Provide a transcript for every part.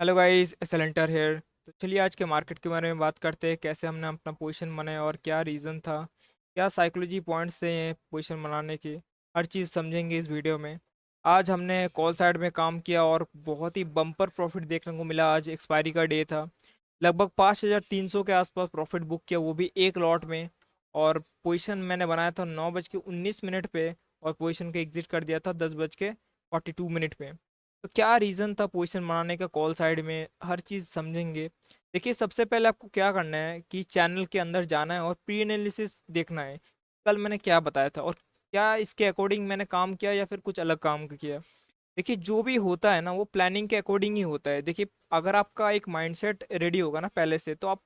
Hello guys, एसलेंटर hair. तो चलिए आज के मार्केट के बारे में बात करते हैं, कैसे हमने अपना पोजीशन बनाया और क्या रीज़न था, क्या साइकोलॉजी पॉइंट्स थे पोजीशन बनाने के। हर चीज़ समझेंगे इस वीडियो में। आज हमने कॉल साइड में काम किया और बहुत ही बम्पर प्रॉफिट देखने को मिला। आज एक्सपायरी का डे था। लगभग 5,300 के आसपास प्रॉफिट बुक किया, वो भी एक लॉट में। और पोजीशन मैंने बनाया था 9:19 पे, और पोजीशन को एग्जिट कर दिया था 10:42 पे। तो क्या रीज़न था पोजीशन बनाने का कॉल साइड में, हर चीज़ समझेंगे। देखिए, सबसे पहले आपको क्या करना है कि चैनल के अंदर जाना है और प्री एनालिसिस देखना है। कल मैंने क्या बताया था और क्या इसके अकॉर्डिंग मैंने काम किया या फिर कुछ अलग काम किया। देखिए, जो भी होता है ना वो प्लानिंग के अकॉर्डिंग ही होता है। देखिए, अगर आपका एक माइंडसेट रेडी होगा ना पहले से, तो आप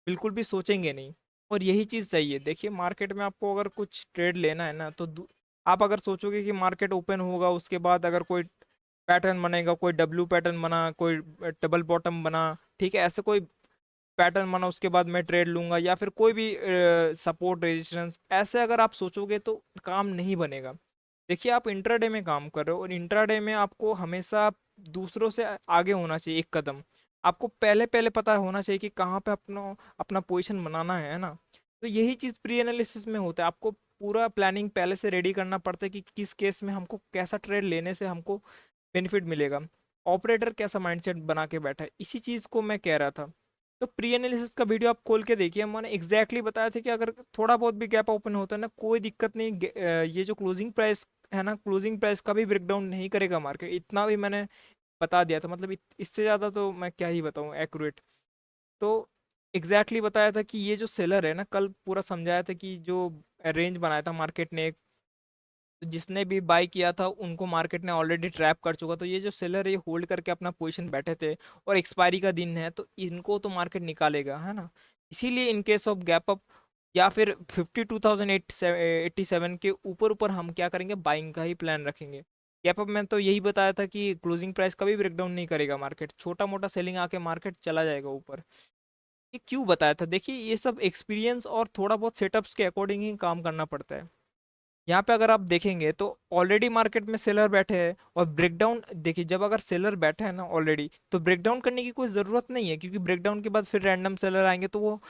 बिल्कुल भी सोचेंगे नहीं। और यही चीज़ चाहिए। देखिए, मार्केट में आपको अगर कुछ ट्रेड लेना है ना, तो आप अगर सोचोगे कि मार्केट ओपन होगा, उसके बाद अगर कोई पैटर्न बनेगा, कोई डब्ल्यू पैटर्न बना, कोई डबल बॉटम बना, ठीक है, ऐसे कोई पैटर्न बना, उसके बाद मैं ट्रेड लूंगा, या फिर कोई भी सपोर्ट रेजिस्टेंस, ऐसे अगर आप सोचोगे तो काम नहीं बनेगा। देखिए, आप इंट्राडे में काम कर रहे हो और इंट्राडे में आपको हमेशा दूसरों से आगे होना चाहिए एक कदम। आपको पहले पहले पता होना चाहिए कि कहाँ पे अपना अपना पोजीशन बनाना है ना। तो यही चीज़ प्री एनालिसिस में होता है। आपको पूरा प्लानिंग पहले से रेडी करना पड़ता है कि किस केस में हमको कैसा ट्रेड लेने से हमको बेनिफिट मिलेगा। ऑपरेटर कैसा माइंडसेट बना के बैठा है, इसी चीज़ को मैं कह रहा था। तो प्री एनालिसिस का वीडियो आप खोल के देखिए, मैंने एग्जैक्टली बताया था कि अगर थोड़ा बहुत भी गैप ओपन होता है ना, कोई दिक्कत नहीं। ये जो क्लोजिंग प्राइस है ना, क्लोजिंग प्राइस का भी ब्रेकडाउन नहीं करेगा मार्केट, इतना भी मैंने बता दिया था। मतलब इससे ज़्यादा तो मैं क्या ही बताऊँ एक्यूरेट। तो एग्जैक्टली बताया था कि ये जो सेलर है ना, कल पूरा समझाया था कि जो रेंज बनाया था मार्केट ने, तो जिसने भी बाय किया था उनको मार्केट ने ऑलरेडी ट्रैप कर चुका। तो ये जो सेलर है, ये होल्ड करके अपना पोजीशन बैठे थे, और एक्सपायरी का दिन है तो इनको तो मार्केट निकालेगा, है ना। इसीलिए in case of gap up या फिर 52,887 के ऊपर ऊपर हम क्या करेंगे, बाइंग का ही प्लान रखेंगे। गैप अप में तो यही बताया था कि क्लोजिंग प्राइस कभी ब्रेकडाउन नहीं करेगा मार्केट, छोटा मोटा सेलिंग आके मार्केट चला जाएगा ऊपर। ये क्यों बताया था? देखिए, ये सब एक्सपीरियंस और थोड़ा बहुत सेटअप्स के अकॉर्डिंग ही काम करना पड़ता है। यहाँ पे अगर आप देखेंगे तो ऑलरेडी मार्केट में सेलर बैठे हैं, और ब्रेकडाउन देखिए, जब अगर सेलर बैठे हैं ना ऑलरेडी, तो ब्रेकडाउन करने की कोई ज़रूरत नहीं है, क्योंकि ब्रेकडाउन के बाद फिर रैंडम सेलर आएंगे तो वो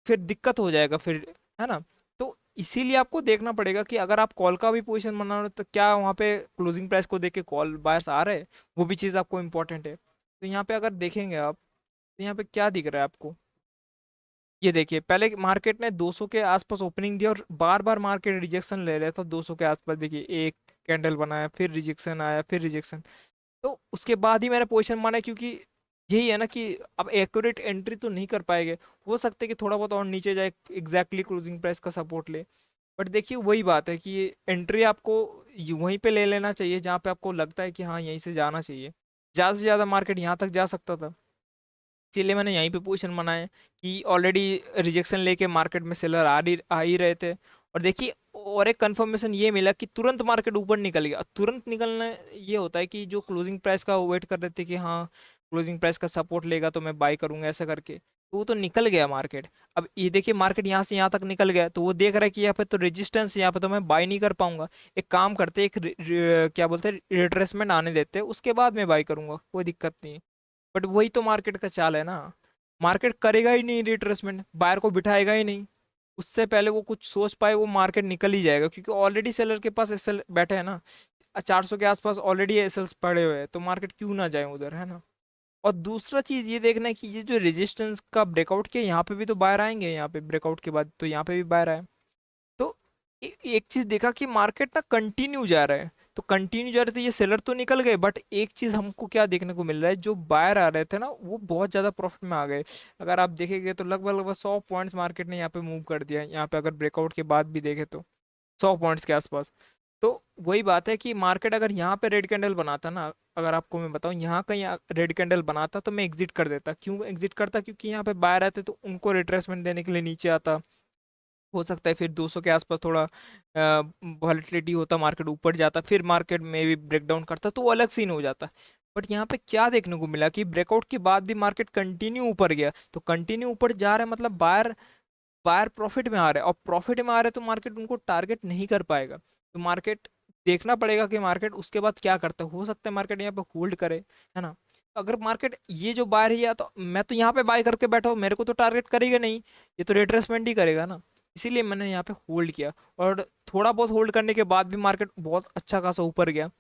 फिर दिक्कत हो जाएगा फिर, है ना। तो इसीलिए आपको देखना पड़ेगा कि अगर आप कॉल का भी पोजीशन बना रहे हो तो क्या वहाँ पे क्लोजिंग प्राइस को देख के कॉल बायर्स आ रहे हैं, वो भी चीज़ आपको इंपॉर्टेंट है। तो यहाँ पे अगर देखेंगे आप, तो यहाँ पे क्या दिख रहा है आपको, ये देखिए, पहले मार्केट ने 200 के आसपास ओपनिंग दिया और बार बार मार्केट रिजेक्शन ले रहा था 200 के आसपास। देखिए, एक कैंडल बनाया, फिर रिजेक्शन आया, फिर रिजेक्शन। तो उसके बाद ही मैंने पोजीशन माना, क्योंकि यही है ना कि अब एक्यूरेट एंट्री तो नहीं कर पाएंगे। हो सकता है कि थोड़ा बहुत और नीचे जाए, एग्जैक्टली क्लोजिंग प्राइस का सपोर्ट ले। बट देखिए, वही बात है कि एंट्री आपको वहीं पे ले लेना चाहिए जहाँ पे आपको लगता है कि हाँ, यहीं से जाना चाहिए। ज़्यादा से ज़्यादा मार्केट यहाँ तक जा सकता था, इसीलिए मैंने यहीं पे पोजीशन बनाया कि ऑलरेडी रिजेक्शन लेके मार्केट में सेलर आ ही रहे थे। और देखिए, और एक कंफर्मेशन ये मिला कि तुरंत मार्केट ऊपर निकल गया। तुरंत निकलना ये होता है कि जो क्लोजिंग प्राइस का वेट कर रहे थे कि हाँ, क्लोजिंग प्राइस का सपोर्ट लेगा तो मैं बाय करूंगा, ऐसा करके, तो वो तो निकल गया मार्केट। अब ये देखिए, मार्केट यहाँ से यहाँ तक निकल गया, तो वो देख रहा है कि यहाँ पे तो रेजिस्टेंस, यहाँ पे तो मैं बाय नहीं कर पाऊंगा। एक काम करते, क्या बोलते हैं, रिट्रेसमेंट आने देते, उसके बाद मैं बाय करूंगा, कोई दिक्कत नहीं। बट वही तो मार्केट का चाल है ना। मार्केट करेगा ही नहीं रिट्रेसमेंट, बायर को बिठाएगा ही नहीं। उससे पहले वो कुछ सोच पाए, वो मार्केट निकल ही जाएगा, क्योंकि ऑलरेडी सेलर के पास एसएल बैठे हैं ना। 400 के आसपास ऑलरेडी एसएल्स पड़े हुए हैं, तो मार्केट क्यों ना जाए उधर, है ना। और दूसरा चीज ये देखना है कि ये जो रेजिस्टेंस का ब्रेकआउट किया, यहाँ पे भी तो बायर आएंगे, यहाँ पे ब्रेकआउट के बाद तो यहाँ पे भी बायर आए। तो एक चीज देखा कि मार्केट ना कंटिन्यू जा रहा है। तो कंटिन्यू जा रहे थे, ये सेलर तो निकल गए, बट एक चीज हमको क्या देखने को मिल रहा है, जो बायर आ रहे थे ना वो बहुत ज्यादा प्रॉफिट में आ गए। अगर आप देखेंगे तो लगभग लगभग 100 पॉइंट्स मार्केट ने यहाँ पे मूव कर दिया है, यहाँ पे अगर ब्रेकआउट के बाद भी देखे तो 100 पॉइंट्स के आसपास। तो वही बात है कि मार्केट अगर यहाँ पे रेड कैंडल बनाता ना, अगर आपको मैं बताऊं, यहाँ कहीं रेड कैंडल बनाता तो मैं एग्जिट कर देता। क्यों एग्जिट करता? क्योंकि यहाँ पे बायर आते तो उनको रिट्रेसमेंट देने के लिए नीचे आता। हो सकता है फिर 200 के आसपास थोड़ा वॉलेटिलिटी होता, मार्केट ऊपर जाता, फिर मार्केट में भी ब्रेकडाउन करता, तो वो अलग सीन हो जाता। बट यहाँ पे क्या देखने को मिला कि ब्रेकआउट के बाद भी मार्केट कंटिन्यू ऊपर गया। तो कंटिन्यू ऊपर जा रहा है, मतलब बायर बायर प्रॉफिट में आ रहा है, और प्रॉफिट में आ रहा है तो मार्केट उनको टारगेट नहीं कर पाएगा। तो मार्केट देखना पड़ेगा कि मार्केट उसके बाद क्या करता है। हो सकता है मार्केट यहाँ पे होल्ड करे, है ना। अगर मार्केट ये जो बाय रही है तो मैं तो यहाँ पे बाय करके बैठा हूँ, मेरे को तो टारगेट करेगा नहीं, ये तो रिट्रेसमेंट ही करेगा ना। इसीलिए मैंने यहाँ पे होल्ड किया, और थोड़ा बहुत होल्ड करने के बाद भी मार्केट बहुत अच्छा खासा ऊपर गया।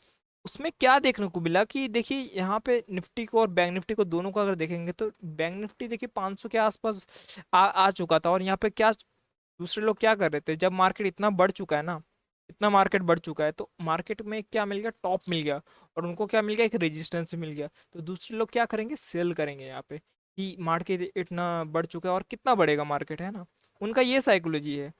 उसमें क्या देखने को मिला कि देखिए यहाँ पे निफ्टी को और बैंक निफ्टी को दोनों को अगर देखेंगे तो बैंक निफ्टी देखिए 500 के आसपास आ चुका था। और यहाँ पे क्या दूसरे लोग क्या कर रहे थे, जब मार्केट इतना बढ़ चुका है ना, इतना मार्केट बढ़ चुका है, तो मार्केट में क्या मिल गया, टॉप मिल गया, और उनको क्या मिल गया, एक रेजिस्टेंस मिल गया। तो दूसरे लोग क्या करेंगे, सेल करेंगे यहाँ पे कि मार्केट इतना बढ़ चुका है और कितना बढ़ेगा मार्केट, है ना। उनका ये साइकोलॉजी है।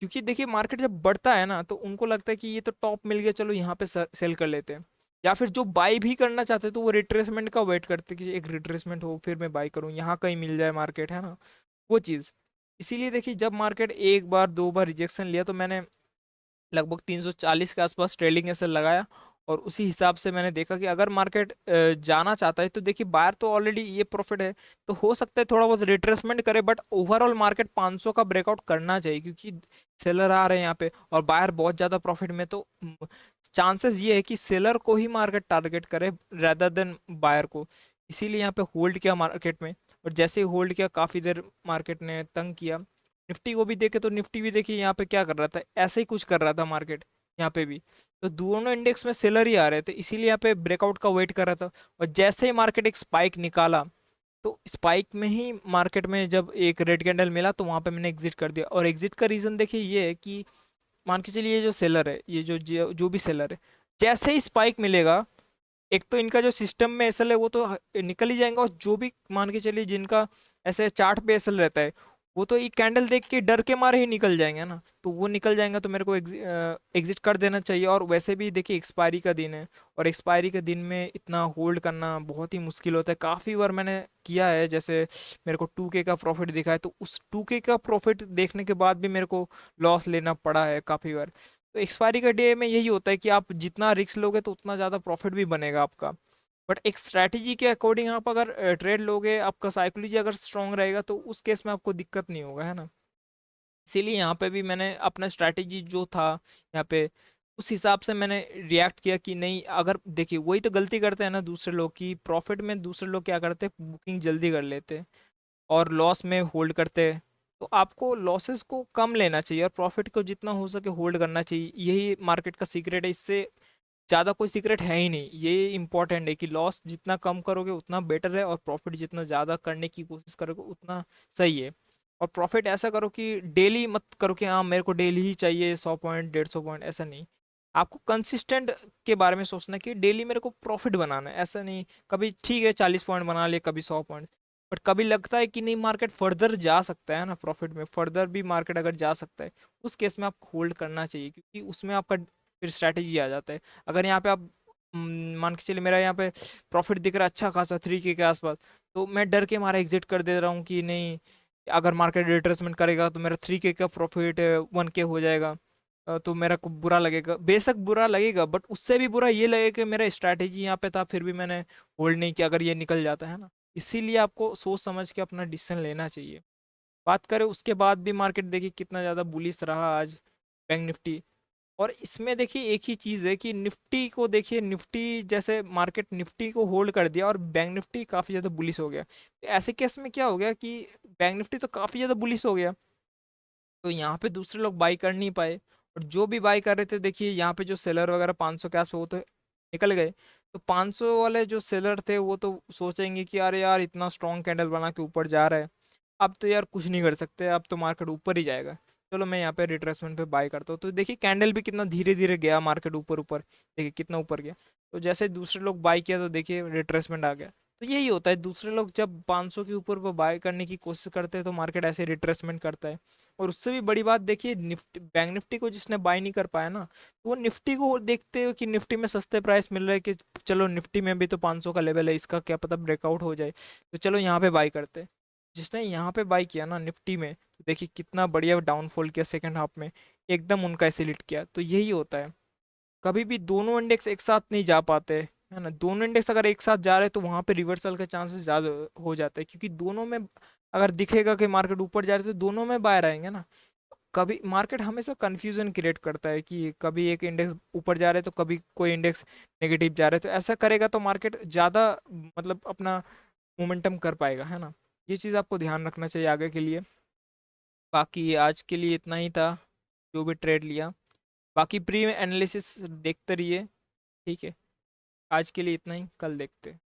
क्योंकि देखिए मार्केट जब बढ़ता है ना तो उनको लगता है कि ये तो टॉप मिल गया, चलो यहाँ पे सेल कर लेते हैं। या फिर जो बाई भी करना चाहते हैं तो वो रिट्रेसमेंट का वेट करते हैं कि एक रिट्रेसमेंट हो फिर मैं बाई करूँ, यहाँ कहीं मिल जाए मार्केट, है ना, वो चीज़। इसीलिए देखिए जब मार्केट एक बार दो बार रिजेक्शन लिया तो मैंने लगभग 340 के आसपास ट्रेलिंग एसएल लगाया। और उसी हिसाब से मैंने देखा कि अगर मार्केट जाना चाहता है तो देखिए बायर तो ऑलरेडी ये प्रॉफिट है, तो हो सकता है थोड़ा बहुत रिट्रेसमेंट करे, बट ओवरऑल मार्केट 500 का ब्रेकआउट करना चाहिए, क्योंकि सेलर आ रहे हैं यहाँ पे और बायर बहुत ज़्यादा प्रॉफिट में। तो चांसेस ये है कि सेलर को ही मार्केट टारगेट करे रेदर देन बायर को। इसीलिए यहाँ पे होल्ड किया मार्केट में। और जैसे ही होल्ड किया काफ़ी देर मार्केट ने तंग किया। निफ्टी को भी देखे तो निफ्टी भी देखिए यहाँ पे क्या कर रहा था, ऐसे ही कुछ कर रहा था मार्केट यहाँ पे भी। तो दोनों इंडेक्स में सेलर ही आ रहे थे, इसीलिए यहाँ पे ब्रेकआउट का वेट कर रहा था। और जैसे ही मार्केट एक स्पाइक निकाला, तो स्पाइक में ही मार्केट में जब एक रेड कैंडल मिला तो वहां पे मैंने एग्जिट कर दिया। और एग्जिट का रीजन देखिए ये है कि मान के चलिए ये जो सेलर है, ये जो भी सेलर है, जैसे ही स्पाइक मिलेगा, एक तो इनका जो सिस्टम में एसएल है वो तो निकल ही जाएगा। और जो भी मान के चलिए जिनका ऐसे चार्ट पे एसएल रहता है, वो तो ये कैंडल देख के डर के मारे ही निकल जाएंगे ना। तो वो निकल जाएंगे तो मेरे को एग्जिट कर देना चाहिए। और वैसे भी देखिए एक्सपायरी का दिन है, और एक्सपायरी के दिन में इतना होल्ड करना बहुत ही मुश्किल होता है। काफ़ी बार मैंने किया है, जैसे मेरे को 2K का प्रॉफिट दिखा है, तो उस 2K का प्रॉफिट देखने के बाद भी मेरे को लॉस लेना पड़ा है काफ़ी बार। तो एक्सपायरी का डे में यही होता है कि आप जितना रिस्क लोगे तो उतना ज़्यादा प्रॉफिट भी बनेगा आपका। बट एक स्ट्रैटेजी के अकॉर्डिंग आप अगर ट्रेड लोगे, आपका साइकोलॉजी अगर स्ट्रांग रहेगा तो उस केस में आपको दिक्कत नहीं होगा, है ना। इसीलिए यहाँ पे भी मैंने अपना स्ट्रैटेजी जो था यहाँ पे, उस हिसाब से मैंने रिएक्ट किया कि नहीं। अगर देखिए वही तो गलती करते हैं ना दूसरे लोग की, प्रॉफिट में दूसरे लोग क्या करते हैं, बुकिंग जल्दी कर लेते हैं और लॉस में होल्ड करते हैं। तो आपको लॉसेस को कम लेना चाहिए और प्रॉफिट को जितना हो सके होल्ड करना चाहिए। यही मार्केट का सीक्रेट है, इससे ज़्यादा कोई सीक्रेट है ही नहीं। ये इंपॉर्टेंट है कि लॉस जितना कम करोगे उतना बेटर है, और प्रॉफिट जितना ज़्यादा करने की कोशिश करोगे उतना सही है। और प्रॉफिट ऐसा करो कि डेली मत करो कि हाँ मेरे को डेली ही चाहिए 100 पॉइंट 150 पॉइंट, ऐसा नहीं। आपको कंसिस्टेंट के बारे में सोचना कि डेली मेरे को प्रॉफिट बनाना है, ऐसा नहीं। कभी ठीक है 40 पॉइंट बना लिए, कभी 100 पॉइंट, बट कभी लगता है कि नहीं मार्केट फर्दर जा सकता है ना, प्रॉफिट में फर्दर भी मार्केट अगर जा सकता है, उस केस में आप होल्ड करना चाहिए, क्योंकि उसमें आपका फिर स्ट्रैटेजी आ जाता है। अगर यहाँ पे आप मान के चलिए मेरा यहाँ पे प्रॉफिट दिख रहा है अच्छा खासा 3K के आसपास, तो मैं डर के मारा एग्जिट कर दे रहा हूँ कि नहीं, अगर मार्केट रिट्रेसमेंट करेगा तो मेरा 3K का प्रॉफिट 1K हो जाएगा। तो मेरा को बुरा लगेगा, बेशक बुरा लगेगा, बट उससे भी बुरा ये लगेगा कि मेरा स्ट्रैटेजी यहाँ पे था फिर भी मैंने होल्ड नहीं किया, अगर ये निकल जाता है ना। इसीलिए आपको सोच समझ के अपना डिसीजन लेना चाहिए। बात करें उसके बाद भी मार्केट देखिए कितना ज़्यादा बुलिश रहा आज, बैंक निफ्टी। और इसमें देखिए एक ही चीज़ है कि निफ्टी को देखिए, निफ्टी जैसे मार्केट निफ्टी को होल्ड कर दिया और बैंक निफ्टी काफ़ी ज़्यादा बुलिश हो गया। तो ऐसे केस में क्या हो गया कि बैंक निफ्टी तो काफ़ी ज़्यादा बुलिश हो गया, तो यहाँ पे दूसरे लोग बाई कर नहीं पाए। और जो भी बाई कर रहे थे देखिए यहाँ पे जो सेलर वगैरह 500 के आसपास वो तो निकल गए। तो 500 वाले जो सेलर थे वो तो सोचेंगे कि अरे यार इतना स्ट्रॉन्ग कैंडल बना के ऊपर जा रहा है, अब तो यार कुछ नहीं कर सकते, अब तो मार्केट ऊपर ही जाएगा, चलो मैं यहाँ पे रिट्रेसमेंट पे बाय करता हूँ। तो देखिए कैंडल भी कितना धीरे धीरे गया मार्केट ऊपर ऊपर, देखिए कितना ऊपर गया। तो जैसे दूसरे लोग बाय किया तो देखिए रिट्रेसमेंट आ गया। तो यही होता है, दूसरे लोग जब 500 के ऊपर वो बाय करने की कोशिश करते हैं तो मार्केट ऐसे रिट्रेसमेंट करता है। और उससे भी बड़ी बात देखिए, निफ्टी बैंक निफ्टी को जिसने बाय नहीं कर पाया ना, तो वो निफ्टी को देखते हो कि निफ्टी में सस्ते प्राइस मिल रहा है कि चलो निफ्टी में भी तो 500 का लेवल है, इसका क्या पता ब्रेकआउट हो जाए, तो चलो यहाँ पे बाय करते हैं। जिसने यहाँ पे बाई किया ना निफ्टी में, तो देखिए कितना बढ़िया डाउनफॉल किया सेकंड हाफ में, एकदम उनका ऐसे लिट किया। तो यही होता है, कभी भी दोनों इंडेक्स एक साथ नहीं जा पाते, है ना। दोनों इंडेक्स अगर एक साथ जा रहे हैं तो वहां पे रिवर्सल के चांसेस ज़्यादा हो जाते हैं, क्योंकि दोनों में अगर दिखेगा कि मार्केट ऊपर जा रही है तो दोनों में बायर आएंगे ना। कभी मार्केट हमेशा कंफ्यूजन क्रिएट करता है कि कभी एक इंडेक्स ऊपर जा रहा है तो कभी कोई इंडेक्स नेगेटिव जा रहा है, तो ऐसा करेगा तो मार्केट ज़्यादा मतलब अपना मोमेंटम कर पाएगा, है ना। ये चीज़ आपको ध्यान रखना चाहिए आगे के लिए। बाकी आज के लिए इतना ही था, जो भी ट्रेड लिया। बाकी प्री एनालिसिस देखते रहिए, ठीक है। आज के लिए इतना ही, कल देखते हैं।